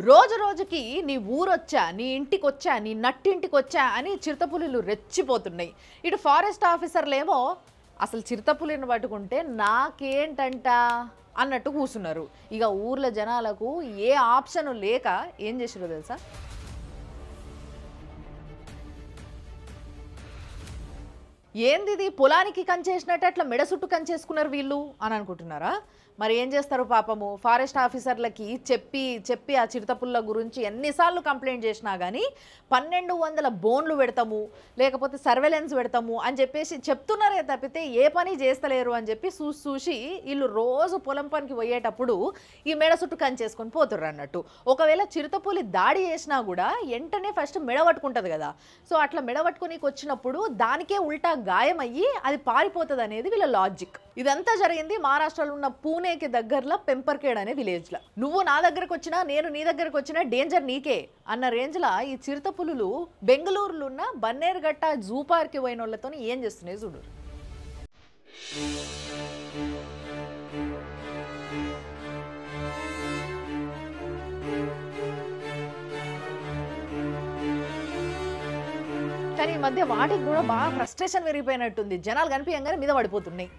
రోజు రోజుకి నీ ఊరొచ్చా, నీ ఇంటికొచ్చా, నీ నట్టింటికొచ్చా అని చిరుతపులులు రెచ్చిపోతున్నాయి. ఇటు ఫారెస్ట్ ఆఫీసర్లేమో అసలు చిరుతపులిని పట్టుకుంటే నాకేంటంట అన్నట్టు కూర్చున్నారు. ఇక ఊర్ల జనాలకు ఏ ఆప్షన్ లేక ఏం చేసిరో తెలుసా? ఏందిది పొలానికి కంచేసినట్టు అట్లా మెడ చుట్టూ కంచేసుకున్నారు వీళ్ళు అని అనుకుంటున్నారా? మరి ఏం చేస్తారు పాపము, ఫారెస్ట్ ఆఫీసర్లకి చెప్పి చెప్పి ఆ చిరుతపుల్ల గురించి ఎన్నిసార్లు కంప్లైంట్ చేసినా కానీ 1200 బోన్లు పెడతాము, లేకపోతే సర్వేలెన్స్ పెడతాము అని చెప్పేసి చెప్తున్నారే తప్పితే ఏ పని చేస్తలేరు అని చెప్పి చూసి వీళ్ళు రోజు పొలం పనికి పోయేటప్పుడు ఈ మెడ చుట్టూ కంచేసుకొని పోతుర్రు అన్నట్టు. ఒకవేళ చిరుతపులి దాడి చేసినా కూడా వెంటనే ఫస్ట్ మెడ పట్టుకుంటుంది కదా, సో అట్లా మెడ పట్టుకునికి వచ్చినప్పుడు దానికే ఉల్టా గాయమయ్యి అది పారిపోతుంది అనేది వీళ్ళ లాజిక్. ఇదంతా జరిగింది మహారాష్ట్రలో ఉన్న పూణేకి దగ్గరలో పెంపర్కేడ్ అనే విలేజ్లో. నువ్వు నా దగ్గరకు వచ్చినా నేను నీ దగ్గరకు వచ్చినా డేంజర్ నీకే అన్న రేంజ్లో ఈ చిరుతపులులు బెంగళూరులో ఉన్న బన్నేరుగట్ట జూ పార్క్కి పోయిన వాళ్ళతో ఏం చేస్తున్నాయి చూడు. కానీ ఈ మధ్య వాటికి కూడా బాగా ఫ్రస్ట్రేషన్ పెరిగిపోయినట్టుంది. జనాలు కనిపించగానే మీద పడిపోతున్నాయి.